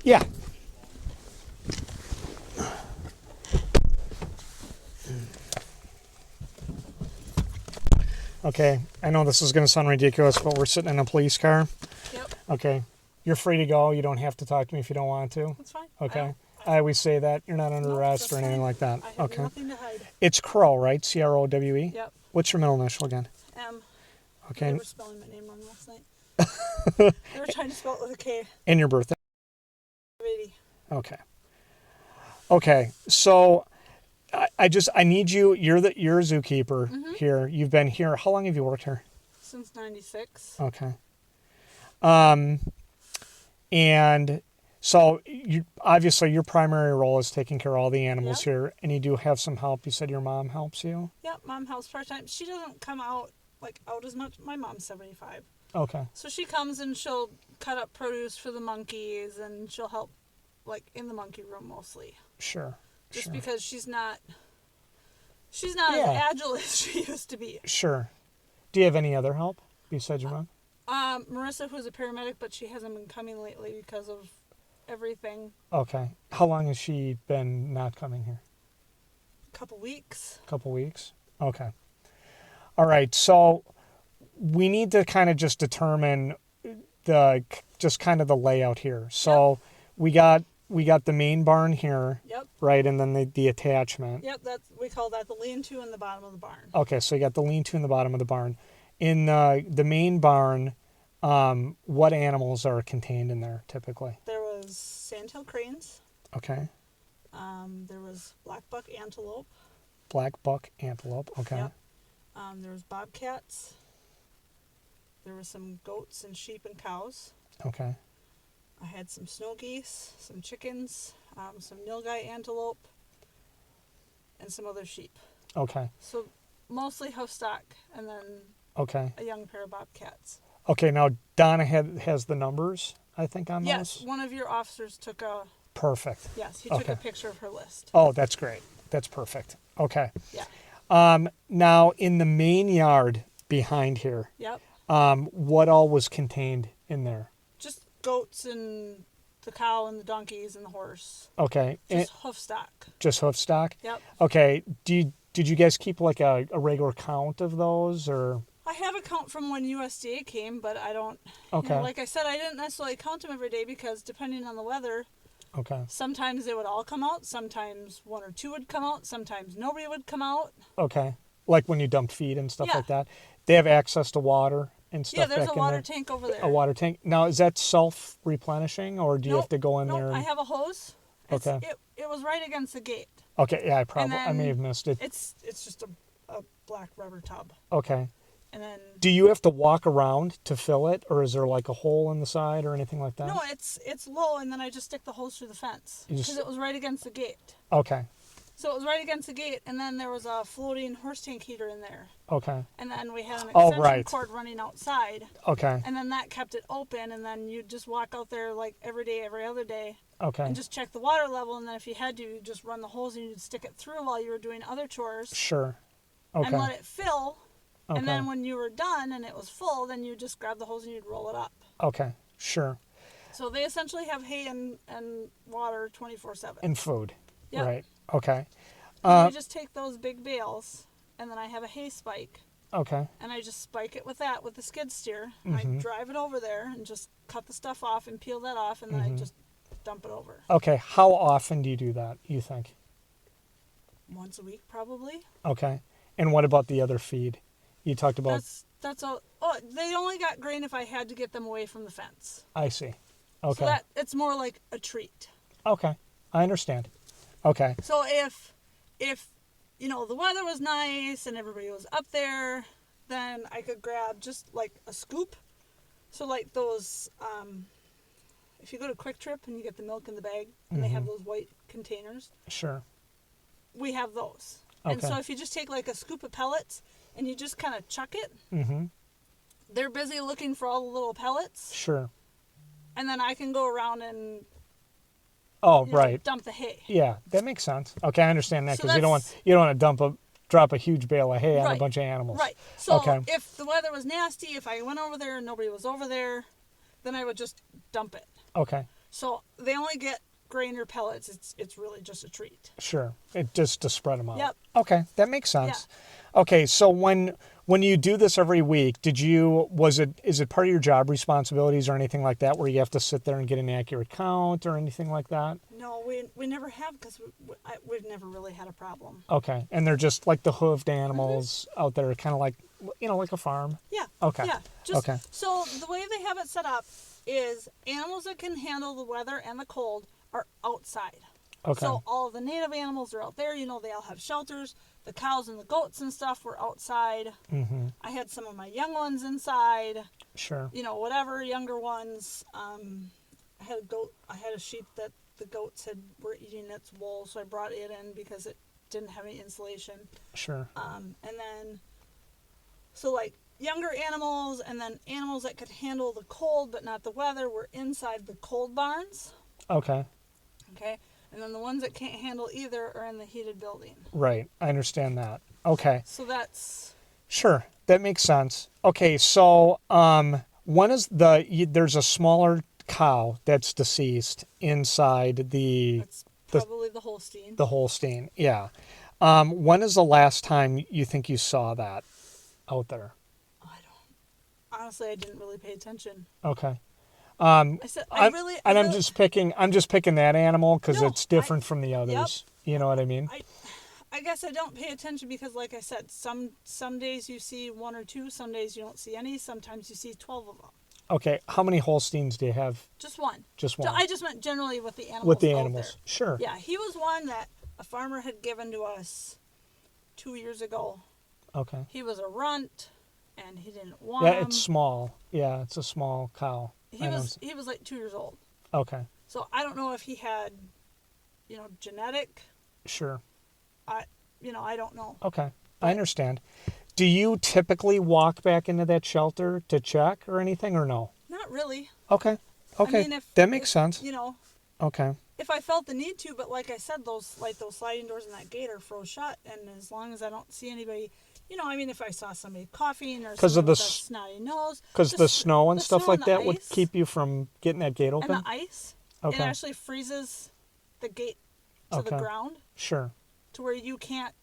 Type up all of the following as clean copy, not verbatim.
Yeah. Okay, I know this is going to sound ridiculous, but we're sitting in a police car. Yep. Okay, you're free to go. You don't have to talk to me if you don't want to. That's fine. Okay. I always say that. You're not under arrest or anything like that. I have nothing to hide. It's Crowe, right? Crowe? Yep. What's your middle initial again? M. Okay. They were spelling my name wrong last night. They were trying to spell it with a K. And your birthday? 80. Okay. Okay. So I need you. You're a zookeeper here. You've been here. How long have you worked here? Since 96. Okay. And so you obviously your primary role is taking care of all the animals here, and you do have some help. You said your mom helps you? Yep, mom helps part-time. She doesn't come out as much. My mom's 75. Okay. So she comes and she'll cut up produce for the monkeys, and she'll help in the monkey room mostly. Sure. Just because she's not as agile as she used to be. Sure. Do you have any other help besides your mom? Marissa, who's a paramedic, but she hasn't been coming lately because of everything. Okay. How long has she been not coming here? Couple weeks. Couple weeks? Okay. All right. So we need to kind of just determine the layout here. So we got the main barn here. Yep. Right, and then the attachment. Yep, we call that the lean-to in the bottom of the barn. Okay, so you got the lean-to in the bottom of the barn. In the main barn, what animals are contained in there typically? There was sandhill cranes. Okay. There was black buck antelope. Black buck antelope. Okay. Yep. There was bobcats. There were some goats and sheep and cows. Okay. I had some snow geese, some chickens, some nilgai antelope, and some other sheep. Okay. So mostly hoof stock, and then a young pair of bobcats. Okay, now Donna has the numbers, I think, on those? Yes, one of your officers took a... Perfect. Yes, he took a picture of her list. Oh, that's great. That's perfect. Okay. Yeah. Now, in the main yard behind here, yep. What all was contained in there? Just goats and the cow and the donkeys and the horse. Okay. Just hoof stock. Just hoof stock? Yep. Okay. Did you guys keep like a regular count of those, or? I have a count from when USDA came, but I don't. Okay. Like I said, I didn't necessarily count them every day because depending on the weather. Okay. Sometimes they would all come out. Sometimes one or two would come out. Sometimes nobody would come out. Okay. Like when you dumped feed and stuff like that. They have access to water and stuff. Yeah, there's back a water in there. tank over there. A water tank. Now, is that self-replenishing, or do you have to go in there? I have a hose. Okay. It was right against the gate. Okay. Yeah, I may have missed it. It's just a black rubber tub. Okay. And then. Do you have to walk around to fill it, or is there like a hole in the side or anything like that? No, it's low, and then I just stick the hose through the fence because it was right against the gate. Okay. So it was right against the gate, and then there was a floating horse tank heater in there. Okay. And then we had an extension cord running outside. Okay. And then that kept it open, and then you'd just walk out there like every day, every other day. Okay. And just check the water level, and then if you had to, you'd just run the hose and you'd stick it through while you were doing other chores. Sure. Okay. And let it fill. Okay. And then when you were done and it was full, then you just grab the hose and you'd roll it up. Okay. Sure. So they essentially have hay and water 24/7. And food. Yep. Right. Okay. I just take those big bales, and then I have a hay spike. Okay. And I just spike it with the skid steer. And I drive it over there and just cut the stuff off and peel that off, and then I just dump it over. Okay. How often do you do that, you think? Once a week, probably. Okay. And what about the other feed? You talked about... That's all. Oh, they only got grain if I had to get them away from the fence. I see. Okay. So it's more like a treat. Okay. I understand. Okay. So if the weather was nice and everybody was up there, then I could grab just like a scoop. So like those, if you go to Quick Trip and you get the milk in the bag and they have those white containers. Sure. We have those. Okay. And so if you just take like a scoop of pellets and you just kind of chuck it, they're busy looking for all the little pellets. Sure. And then I can go around and dump the hay. Yeah, that makes sense. Okay, I understand that because you don't want to drop a huge bale of hay on a bunch of animals. Right. So if the weather was nasty, if I went over there and nobody was over there, then I would just dump it. Okay. So they only get grain or pellets. It's really just a treat. Sure. It just to spread them out. Yep. Okay, that makes sense. Okay, so when you do this every week, is it part of your job responsibilities or anything like that where you have to sit there and get an accurate count or anything like that? No, we never have because we've never really had a problem. Okay, and they're just like the hoofed animals out there, kind of like, like a farm. Yeah. Okay. Yeah. Just, Okay. So the way they have it set up is animals that can handle the weather and the cold are outside. Okay. So all of the native animals are out there. They all have shelters. The cows and the goats and stuff were outside. Mm-hmm. I had some of my young ones inside. Sure. Whatever, younger ones. I had a goat. I had a sheep that the goats were eating its wool, so I brought it in because it didn't have any insulation. Sure. And then, so like younger animals and then animals that could handle the cold but not the weather were inside the cold barns. Okay. Okay. And then the ones that can't handle either are in the heated building. Right. I understand that. Okay. So that's... Sure. That makes sense. Okay. So, one is there's a smaller cow that's deceased inside That's probably the Holstein. the Holstein. Yeah. When is the last time you think you saw that out there? Honestly, I didn't really pay attention. Okay. I said, I'm just picking that animal because it's different from the others. Yep. You know what I mean? I guess I don't pay attention because, like I said, some days you see one or two, some days you don't see any, sometimes you see 12 of them. Okay. How many Holsteins do you have? Just one. Just one. I just meant generally with the animals. With the out animals. there. Sure. Yeah, he was one that a farmer had given to us 2 years ago. Okay. He was a runt, and he didn't want Yeah, him. it's small. Yeah, it's a small cow. He was like 2 years old. Okay. So I don't know if he had, genetic. Sure. I don't know. Okay. I understand. Do you typically walk back into that shelter to check or anything or no? Not really. Okay. Okay. I mean, that makes sense. Okay. If I felt the need to, but like I said, those sliding doors in that gate are froze shut, and as long as I don't see anybody, if I saw somebody coughing or because of with a snotty nose, because the snow and stuff like that would ice, keep you from getting that gate open. and the ice, Okay. it actually freezes the gate to the ground Sure. to where you can't.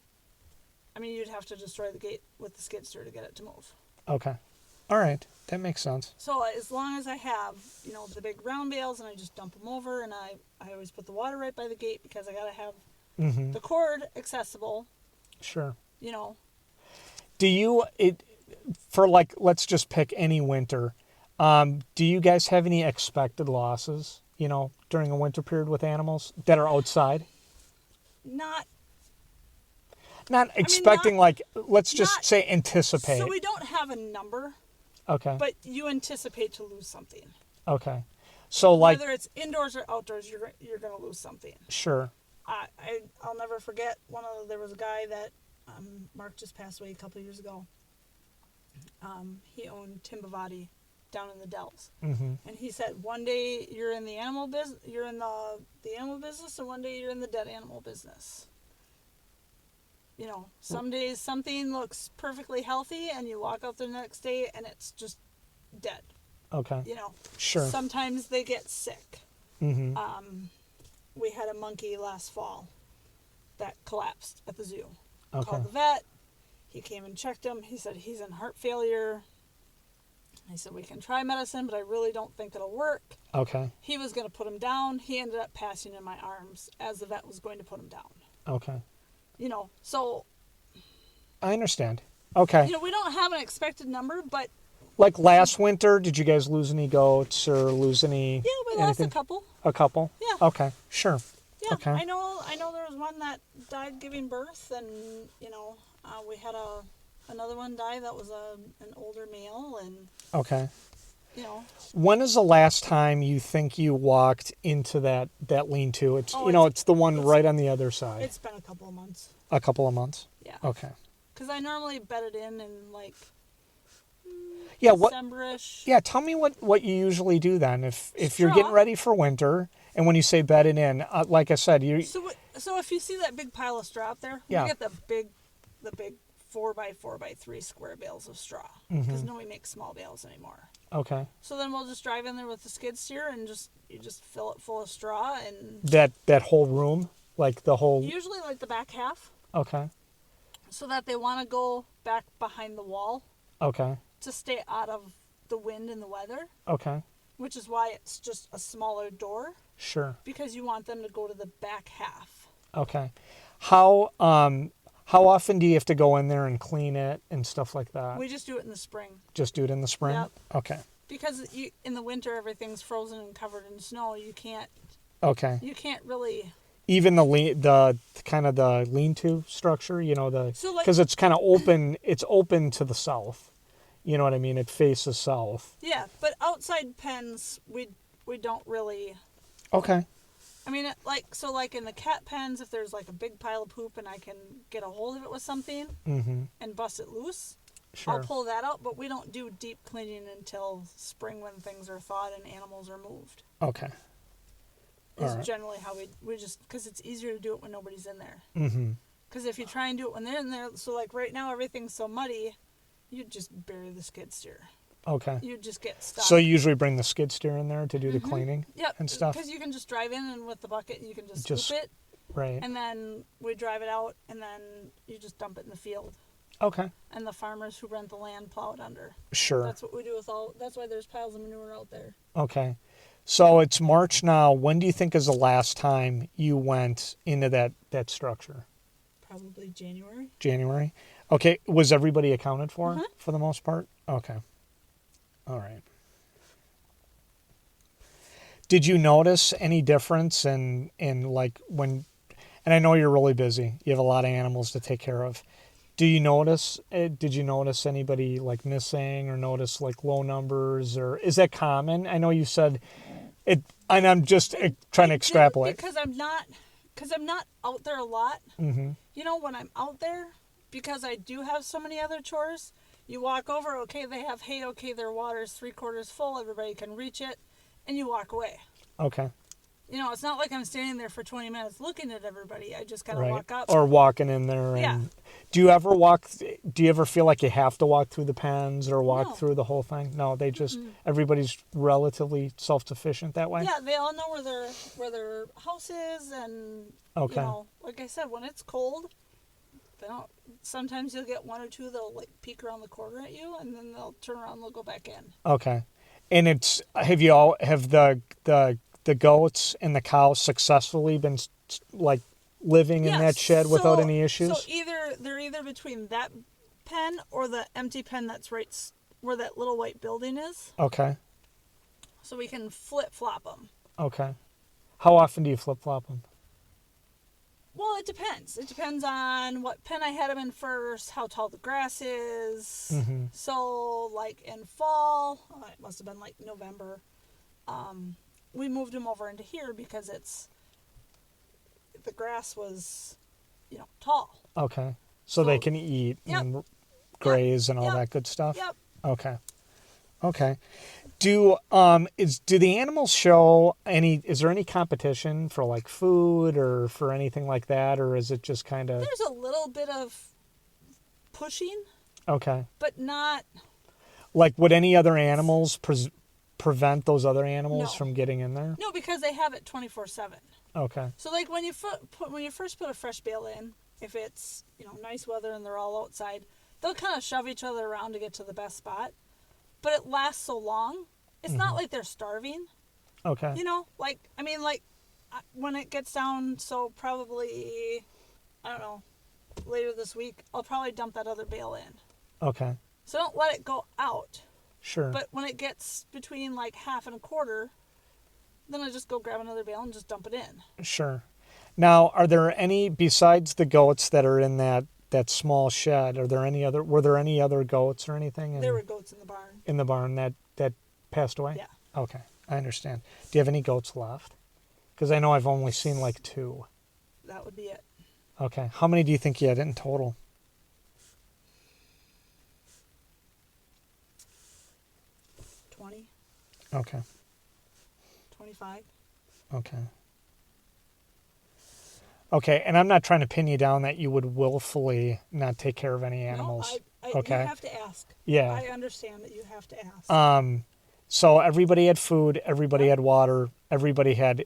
You'd have to destroy the gate with the skid steer to get it to move. Okay. All right. That makes sense. So as long as I have, the big round bales and I just dump them over, and I always put the water right by the gate because I got to have Mm-hmm. the cord accessible. Sure. You know. Do you let's just pick any winter. Do you guys have any expected losses, during a winter period with animals that are outside? Not expecting, let's just say anticipate. So we don't have a number. Okay. But you anticipate to lose something. Okay. So whether it's indoors or outdoors, you're going to lose something. Sure. I'll never forget there was a guy that Mark just passed away a couple of years ago. He owned Timbavati down in the Dells. Mm-hmm. And he said one day you're in the animal business, the animal business, and one day you're in the dead animal business. Some days something looks perfectly healthy and you walk out the next day and it's just dead. Okay. Sure. Sometimes they get sick. Mm-hmm. We had a monkey last fall that collapsed at the zoo. Okay. Called the vet. He came and checked him. He said he's in heart failure. I said we can try medicine, but I really don't think it'll work. Okay. He was going to put him down. He ended up passing in my arms as the vet was going to put him down. Okay. So I understand. Okay. we don't have an expected number, but like last winter, did you guys lose any goats or lose any? Yeah, we lost a couple. A couple? Yeah. Okay. Sure. Yeah. Okay. I know there was one that died giving birth, and we had another one die that was an older male, and okay. When is the last time you think you walked into that lean-to? It's the one right on the other side. It's been a couple of months. A couple of months? Yeah. Okay. Because I normally bed it in December-ish. Yeah, tell me what you usually do then. If you're getting ready for winter, and when you say bed it in, like I said, you... So if you see that big pile of straw up there, yeah. you get the big 4x4x3 square bales of straw because nobody makes small bales anymore. Okay. So then we'll just drive in there with the skid steer and you just fill it full of straw and That whole room, like the whole. usually like the back half, Okay. so that they want to go back behind the wall Okay. to stay out of the wind and the weather, Okay. which is why it's just a smaller door Sure. because you want them to go to the back half. Okay. How often do you have to go in there and clean it and stuff like that? We just do it in the spring. Just do it in the spring? Yep. Okay. Because in the winter everything's frozen and covered in snow. You can't Okay. really. Even the kind of the lean-to structure, So like, because it's kind of open. It's open to the south. You know what I mean? It faces south. yeah, but outside pens we don't really. Okay. I mean, like in the cat pens, if there's like a big pile of poop and I can get a hold of it with something and bust it loose, Sure. I'll pull that out. But we don't do deep cleaning until spring when things are thawed and animals are moved. Okay. Is All right. generally how we just, because it's easier to do it when nobody's in there. Mm-hmm. Because if you try and do it when they're in there, so like right now everything's so muddy, you just bury the skid steer. Okay. You just get stuck. So you usually bring the skid steer in there to do the cleaning Yep, and stuff? because you can just drive in and with the bucket and you can just Just- scoop it. Right. And then we drive it out, and then you just dump it in the field. Okay. And the farmers who rent the land plow it under. Sure. That's what we do with all. That's why there's piles of manure out there. Okay. So it's March now. When do you think is the last time you went into that structure? Probably January. January? Okay. Was everybody accounted for Mhm. for the most part? Okay. All right. Did you notice any difference in like when, and I know you're really busy, you have a lot of animals to take care of. Did you notice anybody like missing or notice like low numbers, or is that common? I know you said it, and I'm just trying to extrapolate. Because I'm not out there a lot. Mm-hmm. You know, when I'm out there, because I do have so many other chores, you walk over, okay, they have hay, okay, their water's 3/4 full, everybody can reach it, and you walk away. Okay. You know, it's not like I'm standing there for 20 minutes looking at everybody. I just kind of Right. walk up. Or walking in there. And Yeah. Do you ever feel like you have to walk through the pens or walk No. through the whole thing? No, they just, everybody's relatively self-sufficient that way? Yeah, they all know where their house is, and Okay. you know, like I said, when it's cold, they don't. Sometimes you'll get one or two that'll like peek around the corner at you, and then they'll turn around and they'll go back in. Okay. And have the goats and the cows successfully been like living in Yeah, that shed without so- any issues? So they're either between that pen or the empty pen that's right where that little white building is, Okay. so we can flip flop them. Okay. How often do you flip flop them? Well, it depends. It depends on what pen I had them in first, how tall the grass is. Mm-hmm. So, like in fall, it must have been like November, we moved them over into here because the grass was, tall. Okay. So they can eat Yep. and graze and all Yep. that good stuff? Yep. Okay. Okay. Do the animals show is there any competition for like food or for anything like that, or is it just kind of There's a little bit of pushing, okay? but not. Like would any other animals prevent those other animals No. from getting in there? No, because they have it 24/7. Okay. So like when you first put a fresh bale in, if it's nice weather and they're all outside, they'll kind of shove each other around to get to the best spot. But it lasts so long, it's not like they're starving. Okay. When it gets down, so probably, I don't know, later this week, I'll probably dump that other bale in. Okay. So don't let it go out. Sure. But when it gets between like half and a quarter, then I just go grab another bale and just dump it in. Sure. Now, are there any besides the goats that are in that small shed? Were there any other goats or anything? There were goats in the barn. In the barn that passed away? Yeah. Okay, I understand. Do you have any goats left? Because I know I've only seen like 2. That would be it. Okay. How many do you think you had in total? 20, Okay. 25. Okay. Okay, and I'm not trying to pin you down that you would willfully not take care of any No, animals. you Okay. have to ask. Yeah. I understand that you have to ask. So everybody had food, everybody Yep. had water, everybody had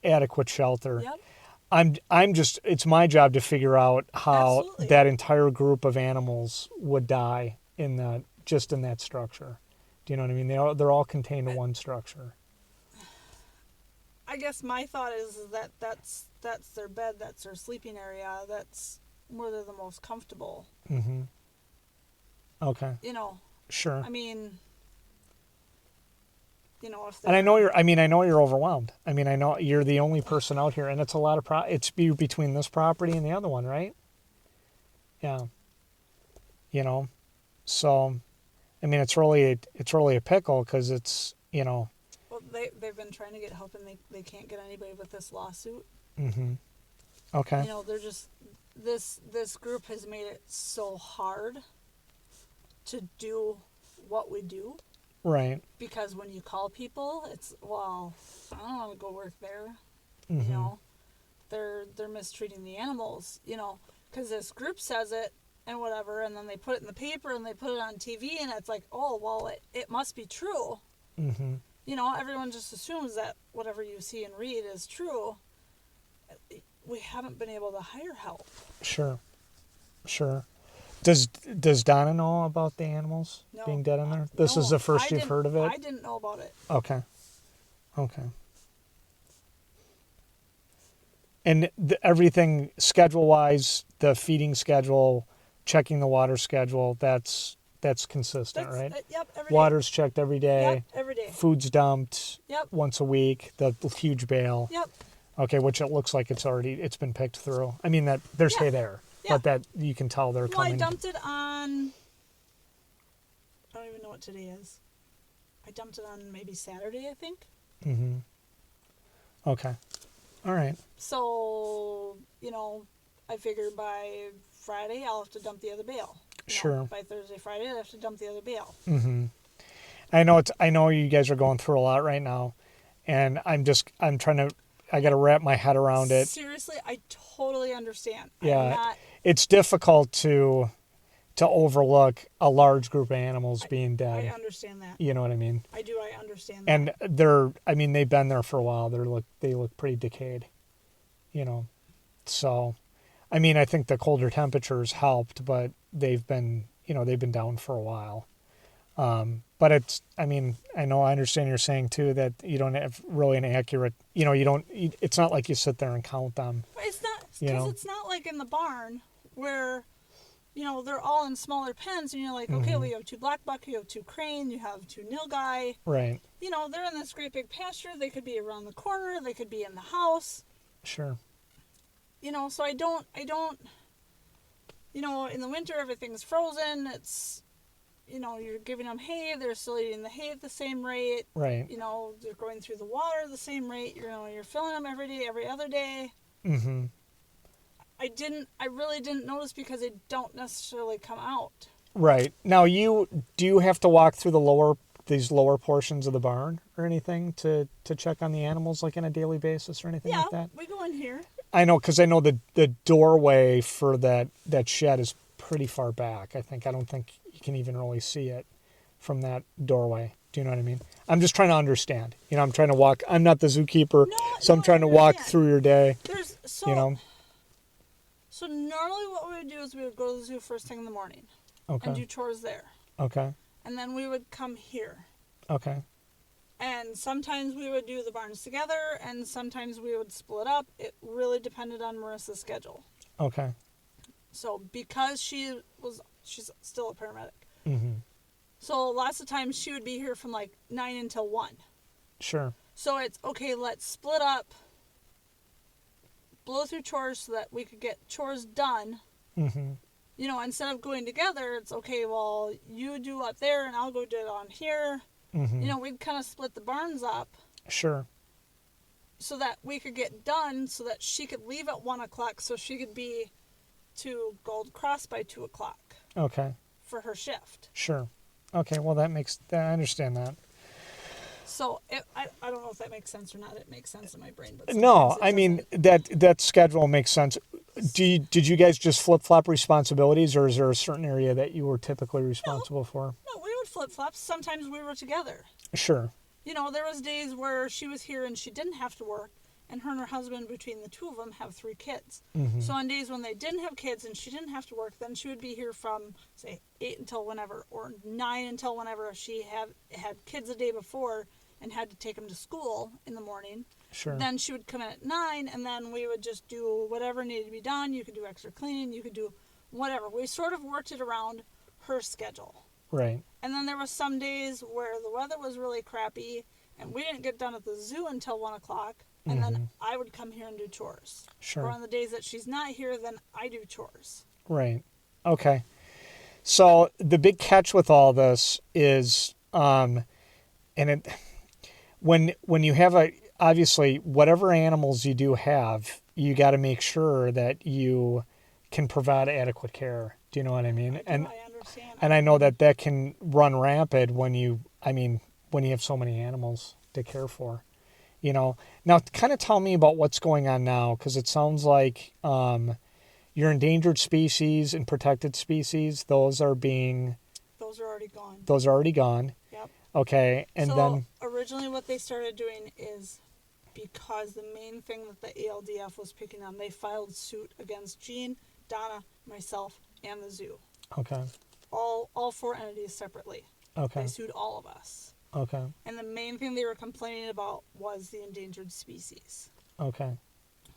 adequate shelter. Yep. I'm just it's my job to figure out how Absolutely. that entire group of animals would die in that structure. Do you know what I mean? They're all contained in one structure. I guess my thought is that that's their bed, that's their sleeping area, that's where they're the most comfortable. Mm-hmm. Okay. You know, Sure. I mean, you know, if And I they're know you're overwhelmed. I mean, I know you're the only person out here, and it's a lot of it's between this property and the other one, right? Yeah. You know, so I mean, it's really a pickle because it's well, they've been trying to get help and they can't get anybody with this lawsuit. Mm-hmm. Okay. You know, they're just this group has made it so hard to do what we do. Right. Because when you call people, it's, well, I don't want to go work there. Mm-hmm. You know, they're mistreating the animals. You know, because this group says it and whatever, and then they put it in the paper and they put it on TV, and it's like, oh, well, it must be true. Mm-hmm. You know, everyone just assumes that whatever you see and read is true. We haven't been able to hire help. Sure. Sure. Does Donna know about the animals No, being dead in there? This is the first you've heard of it? I didn't know about it. Okay. Okay. And everything schedule-wise, the feeding schedule, checking the water schedule, that's consistent, right? Yep, every day. Water's checked every day. Yep, every day. Food's dumped Yep. once a week. The huge bale. Yep. Okay, which it looks like it's been picked through. I mean that there's hay there, Yeah. but that you can tell they're Well, coming. I dumped it on. I don't even know what today is. I dumped it on maybe Saturday, I think. Mm-hmm. Okay. All right. So, you know, I figured by Friday I'll have to dump the other bale. Sure. By Thursday, Friday I have to dump the other bale. Mm-hmm. I know you guys are going through a lot right now, and I'm trying to. I got to wrap my head around it. Seriously, I totally understand. Yeah, it's difficult to overlook a large group of animals being dead. I understand that. You know what I mean? I do. I understand that. And they've been there for a while. They look pretty decayed. You know, so, I mean, I think the colder temperatures helped, but they've been down for a while. But I understand you're saying too that you don't have really an accurate, it's not like you sit there and count them. But it's not, because it's not like in the barn where, they're all in smaller pens and you're like, okay, well, you have 2 blackbuck, you have 2 crane, you have 2 nilgai. Right. They're in this great big pasture. They could be around the corner. They could be in the house. Sure. So I don't, in the winter, everything's frozen. It's, you're giving them hay. They're still eating the hay at the same rate. Right. They're going through the water at the same rate. You're filling them every day, every other day. Mm-hmm. I really didn't notice because they don't necessarily come out. Right. Now, do you have to walk through these lower portions of the barn or anything to check on the animals, like on a daily basis or anything like that? Yeah, we go in here. I know, because I know the doorway for that shed is pretty far back. I don't think you can even really see it from that doorway. Do you know what I mean? I'm just trying to understand. I'm trying to walk. I'm not the zookeeper, so I'm trying to walk through your day. So normally what we would do is we would go to the zoo first thing in the morning. Okay. And do chores there. Okay. And then we would come here. Okay. And sometimes we would do the barns together, and sometimes we would split up. It really depended on Marissa's schedule. Okay. So because she's still a paramedic. Mm-hmm. So lots of times she would be here from like 9 until 1. Sure. So it's, okay, let's split up, blow through chores so that we could get chores done. Mm-hmm. Instead of going together, it's, okay, well, you do up there and I'll go do it on here. Mm-hmm. We'd kind of split the barns up. Sure. So that we could get done so that she could leave at 1 o'clock so she could be to Gold Cross by 2 o'clock. Okay. For her shift. Sure. Okay, well, I understand that. So I don't know if that makes sense or not. It makes sense in my brain, but No, sometimes it I mean doesn't. that schedule makes sense. Did you guys just flip flop responsibilities, or is there a certain area that you were typically No, responsible for? no, we would flip flop. Sometimes we were together. Sure. You know, there was days where she was here and she didn't have to work, and her husband, between the two of them, have 3 kids. Mm-hmm. So on days when they didn't have kids and she didn't have to work, then she would be here from, say, 8 until whenever, or 9 until whenever. If she had kids the day before and had to take them to school in the morning, Sure. then she would come in at 9, and then we would just do whatever needed to be done. You could do extra cleaning, you could do whatever. We sort of worked it around her schedule. Right. And then there was some days where the weather was really crappy and we didn't get done at the zoo until 1 o'clock. And then I would come here and do chores. Sure. Or on the days that she's not here, then I do chores. Right. Okay. So the big catch with all this is, and it, when you have obviously whatever animals you do have, you got to make sure that you can provide adequate care. Do you know what I mean? I understand. And I know that can run rampant when you have so many animals to care for. Now kind of tell me about what's going on now, because it sounds like your endangered species and protected species, those are already gone. Those are already gone. Yep. Okay, and so then originally what they started doing is, because the main thing that the ALDF was picking on, they filed suit against Jean, Donna, myself, and the zoo. okay, All 4 entities separately. okay, They sued all of us. okay, And the main thing they were complaining about was the endangered species. okay,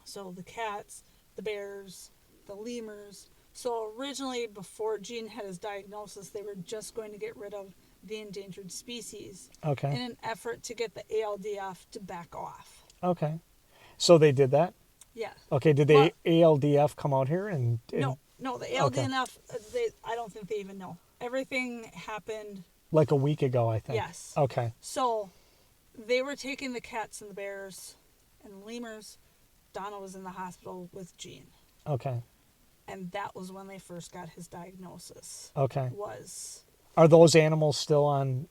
So the cats, the bears, the lemurs. So originally, before Gene had his diagnosis, they were just going to get rid of the endangered species in okay, an effort to get the ALDF to back off. okay. So they did that. Yeah. Okay, did the ALDF come out here and No, the ALDF, I don't think they even know. Everything happened like a week ago, I think. Yes. Okay. So they were taking the cats and the bears and the lemurs. Donna was in the hospital with Gene. Okay. And that was when they first got his diagnosis. Okay. Was Are those animals still on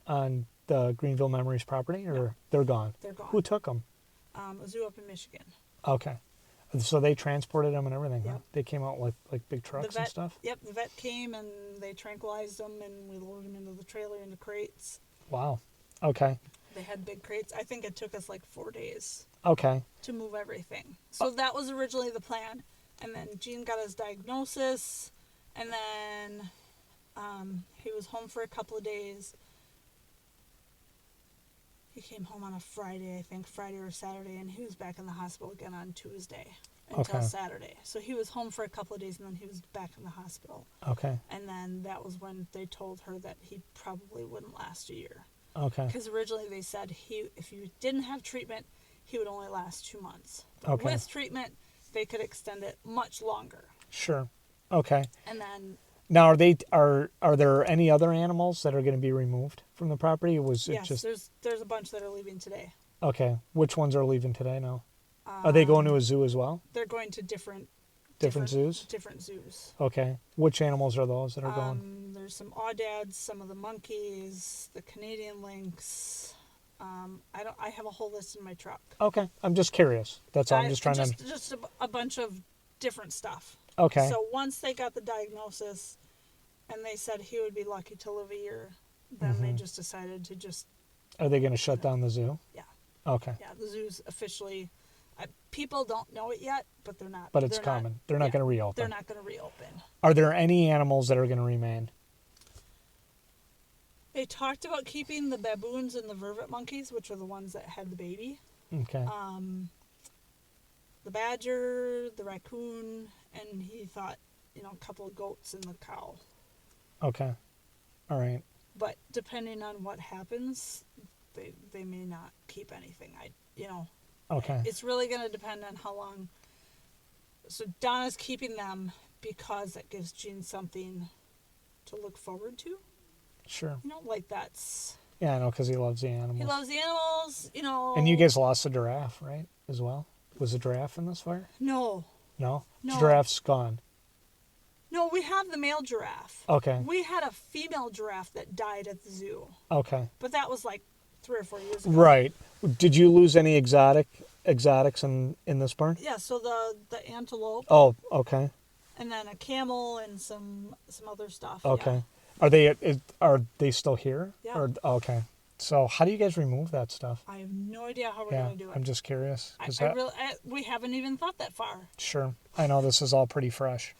the Greenville Memories property, or No. they're gone? They're gone. Who took them? A zoo up in Michigan. Okay. So they transported them and everything, huh? Yep. They came out with like big trucks and stuff? Yep, the vet came and they tranquilized them and we loaded them into the trailer into crates. Wow. Okay. They had big crates. I think it took us like 4 days Okay. to move everything. So that was originally the plan. And then Gene got his diagnosis, and then he was home for a couple of days. He came home on a Friday, I think, Friday or Saturday, and he was back in the hospital again on Tuesday until Okay. Saturday. So he was home for a couple of days, and then he was back in the hospital. Okay. And then that was when they told her that he probably wouldn't last a year. Okay. Because originally they said if you didn't have treatment, he would only last 2 months. But Okay. with treatment, they could extend it much longer. Sure. Okay. And then Now, are there any other animals that are going to be removed from the property? Or was it yes, just there's a bunch that are leaving today. okay? Which ones are leaving today now? Are they going to a zoo as well? They're going to different Zoos? Different zoos. Okay. Which animals are those that are going? There's some audads, some of the monkeys, the Canadian lynx. I have a whole list in my truck. Okay. I'm just curious. That's all. I'm just trying to. Just a bunch of different stuff. Okay. So once they got the diagnosis, and they said he would be lucky to live a year, then they just decided to just. Are they going to shut down the zoo? Yeah. Okay. Yeah, the zoo's officially. People don't know it yet, but they're not. But it's coming. They're not going to reopen. They're not going to reopen. Are there any animals that are going to remain? They talked about keeping the baboons and the vervet monkeys, which are the ones that had the baby. Okay. The badger, the raccoon, and he thought, a couple of goats and the cow. Okay. All right. But depending on what happens, they may not keep anything. Okay. It's really going to depend on how long. So Donna's keeping them because that gives Gene something to look forward to. Sure. Like that's. Yeah, I know, because he loves the animals. He loves the animals, And you guys lost a giraffe, right? As well. Was a giraffe in this fire? No. No. No. Giraffe's gone. No, we have the male giraffe. Okay. We had a female giraffe that died at the zoo. Okay. But that was like 3 or 4 years ago. Right. Did you lose any exotics in this burn? Yeah, so the antelope, Oh, okay. and then a camel and some other stuff. Okay. Yeah. Are they still here? Yeah. Or okay. So how do you guys remove that stuff? I have no idea how we're Yeah, gonna do it. I'm just curious. We haven't even thought that far. Sure. I know this is all pretty fresh.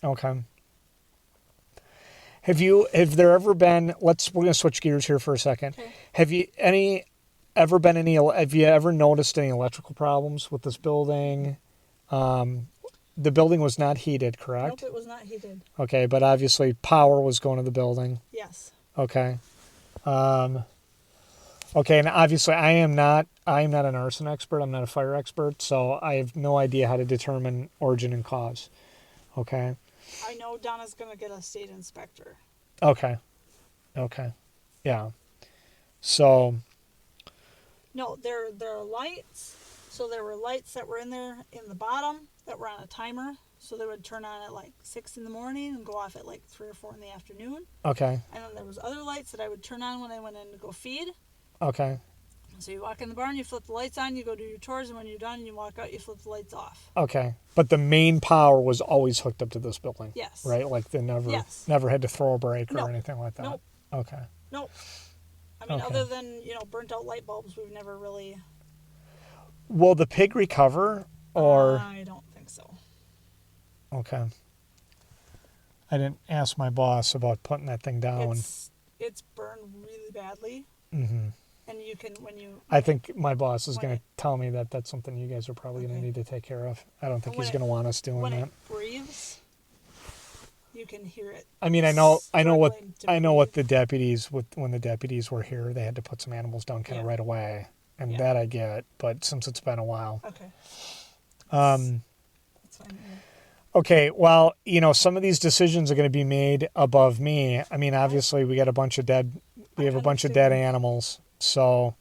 Okay. Have there ever been, we're going to switch gears here for a second. Okay. Have you ever noticed any electrical problems with this building? The building was not heated, correct? Nope, it was not heated. Okay, but obviously power was going to the building. Yes. Okay. Okay, and obviously I am not an arson expert. I'm not a fire expert, so I have no idea how to determine origin and cause. Okay. I know Donna's gonna get a state inspector. Okay. Okay. Yeah. So. No, there are lights. So there were lights that were in there in the bottom that were on a timer. So they would turn on at like 6 in the morning and go off at like 3 or 4 in the afternoon. Okay. And then there was other lights that I would turn on when I went in to go feed. Okay. So you walk in the barn, you flip the lights on, you go do your chores, and when you're done, you walk out, you flip the lights off. Okay. But the main power was always hooked up to this building. Yes. Right? Like they Yes. never had to throw a break or Nope. anything like that. Nope. Okay. Nope. I mean, Okay. other than, burnt out light bulbs, we've never really... Will the pig recover or I don't think so. okay. I didn't ask my boss about putting that thing down. It's burned really badly. Mhm. And you can, when you... I think my boss is when going it- to tell me that that's something you guys are probably going to Okay. need to take care of. I don't think when he's it- going to want us doing when that. it breathes, you can hear it. I mean, I know what struggling to when the deputies were here, they had to put some animals down kind of Yeah. right away, and Yeah. that I get. But since it's been a while, Okay. um, That's fine. Yeah. okay. Well, some of these decisions are going to be made above me. I mean, obviously, we have a bunch of dead understand. animals, so,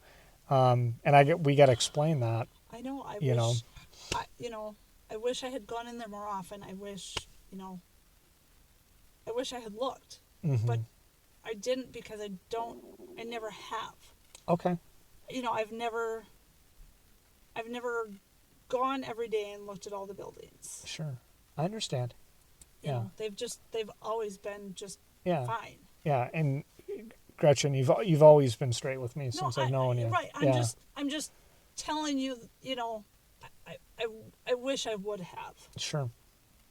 we got to explain that. I know. I You know. wish. I wish I had gone in there more often. I wish I had looked, Mhm. but I didn't because I never have. Okay. I've never gone every day and looked at all the buildings. Sure, I understand. You Yeah. know, they've always been just Yeah. fine. Yeah, and Gretchen, you've always been straight with me since I've known you. Right. Yeah. I'm just telling you, I wish I would have. Sure.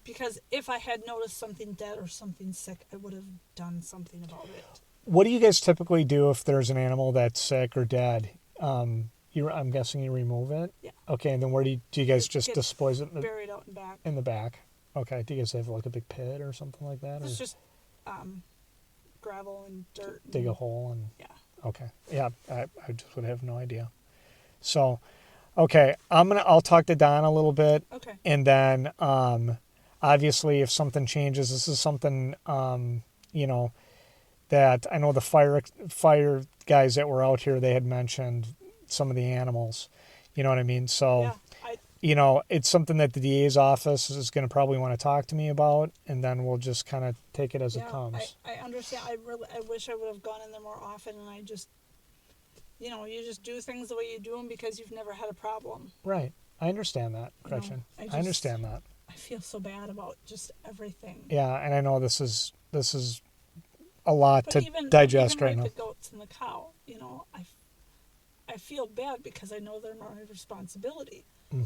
Because if I had noticed something dead or something sick, I would have done something about it. What do you guys typically do if there's an animal that's sick or dead? I'm guessing you remove it? Yeah. Okay, and then where do you guys just Get dispose it Buried out in back. in the back? Okay, do you guys have like a big pit or something like that? It's Or just gravel and dirt. dig a hole and... Yeah. Okay, yeah, I just would have no idea. So, okay, I'll talk to Don a little bit. Okay. And then, obviously, if something changes, this is something, that I know the fire guys that were out here, they had mentioned some of the animals. You know what I mean? So, Yeah. it's something that the DA's office is going to probably want to talk to me about, and then we'll just kind of take it as it comes. I understand. I wish I would have gone in there more often, and I just, you just do things the way you do them because you've never had a problem. Right. I understand that, Gretchen. I I understand that. I feel so bad about just everything. Yeah, and I know this is a lot But to even digest right like now. the goats and the cow, I feel bad because I know they're my responsibility. Hmm.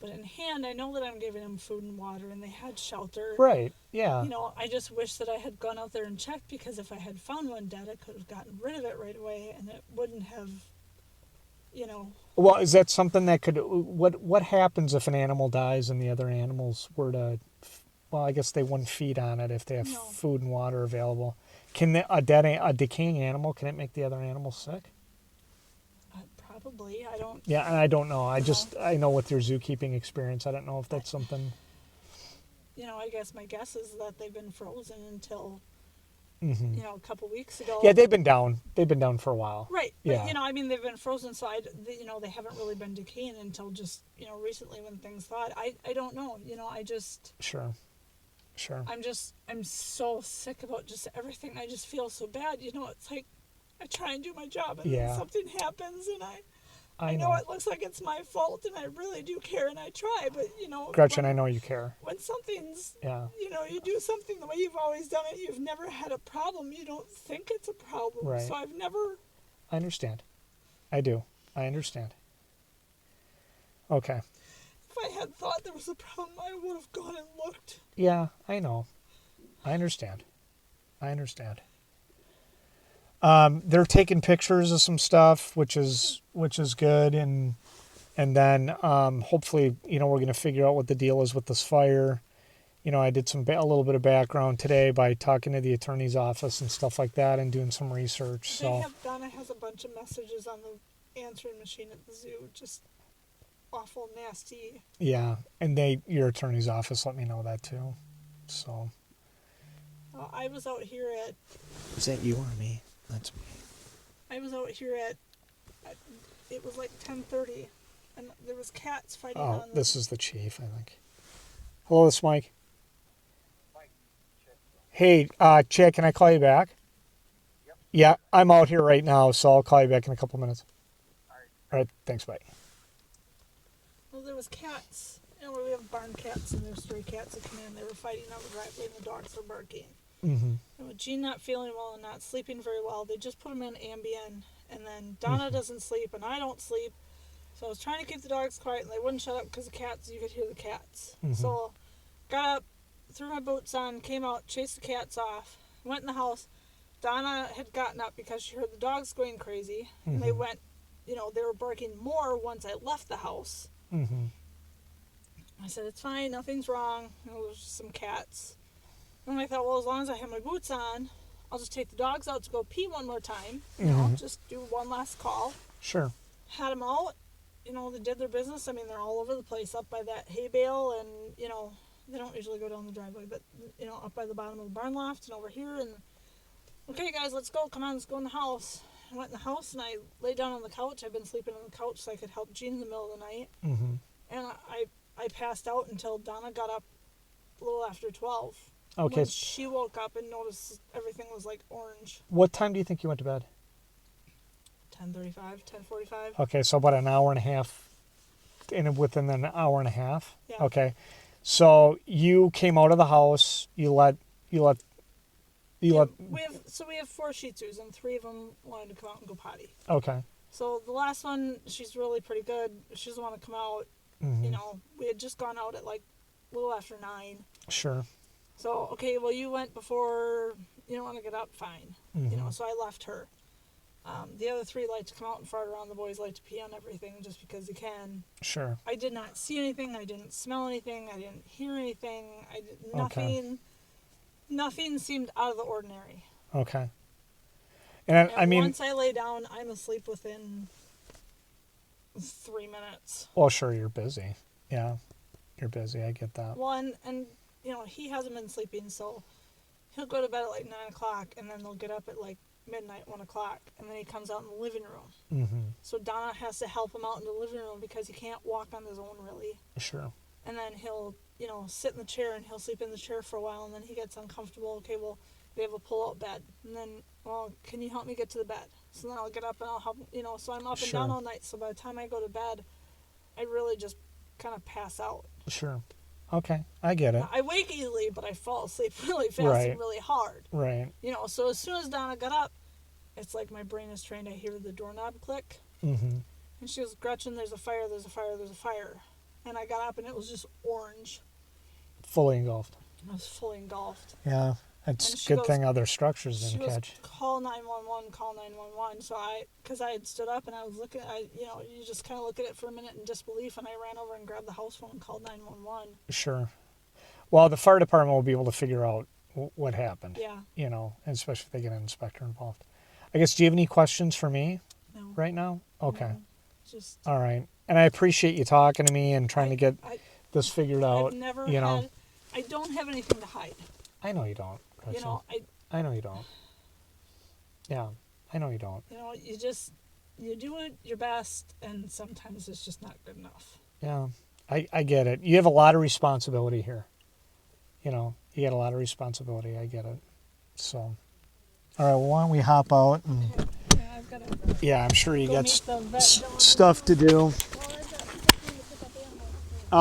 But in hand, I know that I'm giving them food and water, and they had shelter. Right. Yeah. I just wish that I had gone out there and checked, because if I had found one dead, I could have gotten rid of it right away, and it wouldn't have, Well, is that something that could? What happens if an animal dies and the other animals were to? Well, I guess they wouldn't feed on it if they have No. food and water available. Can a decaying animal, can it make the other animals sick? Probably. I don't. Yeah, and I don't know. I No. I know with your zookeeping experience, I don't know if that's something. I guess my guess is that they've been frozen until, Hmm. a couple weeks ago. Yeah, they've been down. They've been down for a while. Right. Yeah. But, they've been frozen, so they haven't really been decaying until just, recently when things thawed. I don't know. Sure. I'm so sick about just everything. I just feel so bad. It's like I try and do my job, and Yeah. then something happens, and I know. know it looks like it's my fault, and I really do care, and I try, but, Gretchen, I know you care. when something's, Yeah. you do something the way you've always done it, you've never had a problem, you don't think it's a problem. Right. So I've never... I understand. I do. I understand. Okay. If I had thought there was a problem, I would have gone and looked. Yeah, I know. I understand. They're taking pictures of some stuff, which is good, and then hopefully, we're going to figure out what the deal is with this fire. I did a little bit of background today by talking to the attorney's office and stuff like that, and doing some research. So Donna has a bunch of messages on the answering machine at the zoo, just awful, nasty. yeah, and your attorney's office let me know that too. So I was out here at... is that you or me? That's me. I was out here at it was like 10:30, and there was cats fighting on the... This is the chief, I think. Hello, this is Mike. Hey, Chad, can I call you back? Yep. Yeah, I'm out here right now, so I'll call you back in a couple minutes. All right, thanks, bye. Well, there was cats. We have barn cats, and there's stray cats that come in. They were fighting on the driveway, and the dogs were barking. Mm-hmm. And with Jean not feeling well and not sleeping very well, they just put him in Ambien. And then Donna doesn't sleep, and I don't sleep. So I was trying to keep the dogs quiet, and they wouldn't shut up because the cats, you could hear the cats. Mm-hmm. So got up, threw my boots on, came out, chased the cats off, went in the house. Donna had gotten up because she heard the dogs going crazy. And they went, they were barking more once I left the house. Mm-hmm. I said, it's fine, nothing's wrong. It was just some cats. And I thought, well, as long as I have my boots on, I'll just take the dogs out to go pee one more time. Just do one last call. Sure. Had them out. They did their business. I mean, they're all over the place, up by that hay bale, and, they don't usually go down the driveway, but, up by the bottom of the barn loft and over here. And, okay, guys, let's go. Come on, let's go in the house. I went in the house, and I laid down on the couch. I've been sleeping on the couch so I could help Jean in the middle of the night. Mm-hmm. And I passed out until Donna got up a little after 12. Okay. When she woke up and noticed everything was like orange. What time do you think you went to bed? 10:35, 10:45. Okay, so about an hour and a half, within an hour and a half. Yeah. Okay, so you came out of the house. You let. We have 4 Shih Tzus, and 3 of them wanted to come out and go potty. Okay. So the last one, she's really pretty good. She doesn't want to come out. Mm-hmm. We had just gone out at like a little after 9. Sure. So, okay, well, you went before, you don't want to get up, fine. Mm-hmm. So I left her. The other 3 like to come out and fart around. The boys like to pee on everything just because you can. Sure. I did not see anything. I didn't smell anything. I didn't hear anything. Okay. Nothing seemed out of the ordinary. Okay. And I mean, once I lay down, I'm asleep within 3 minutes. well, sure, you're busy. Yeah, you're busy. I get that. Well, and he hasn't been sleeping, so he'll go to bed at like 9 o'clock, and then they'll get up at like midnight, 1 o'clock, and then he comes out in the living room. Mm-hmm. So Donna has to help him out in the living room because he can't walk on his own, really. Sure. And then he'll, sit in the chair, and he'll sleep in the chair for a while, and then he gets uncomfortable. Okay, well, we have a pull-out bed. And then, well, can you help me get to the bed? So then I'll get up and I'll help, so I'm up and Sure. down all night. So by the time I go to bed, I really just kind of pass out. Sure. Okay, I get it. I wake easily, but I fall asleep really fast Right. and really hard. Right. So as soon as Donna got up, it's like my brain is trained. I hear the doorknob click. Mm-hmm. And she goes, Gretchen, there's a fire, there's a fire, there's a fire. And I got up, and it was just orange. Fully engulfed. I was fully engulfed. Yeah, And it's she good goes- thing other structures She didn't goes, catch. call 911, call 911. So because I had stood up and I was looking, you just kind of look at it for a minute in disbelief, and I ran over and grabbed the house phone and called 911. Sure. Well, the fire department will be able to figure out what happened. Yeah. And especially if they get an inspector involved. I guess, do you have any questions for me No. right now? Okay. No, just. All right. And I appreciate you talking to me and trying to get this figured out. I've never you know. had. I don't have anything to hide. I know you don't, Gretchen. I know you don't. Yeah, I know you don't. You do it your best, and sometimes it's just not good enough. Yeah, I get it. You have a lot of responsibility here. You got a lot of responsibility. I get it. So, all right, well, why don't we hop out and gotta Yeah, I'm sure you go got meet the vet. stuff to do.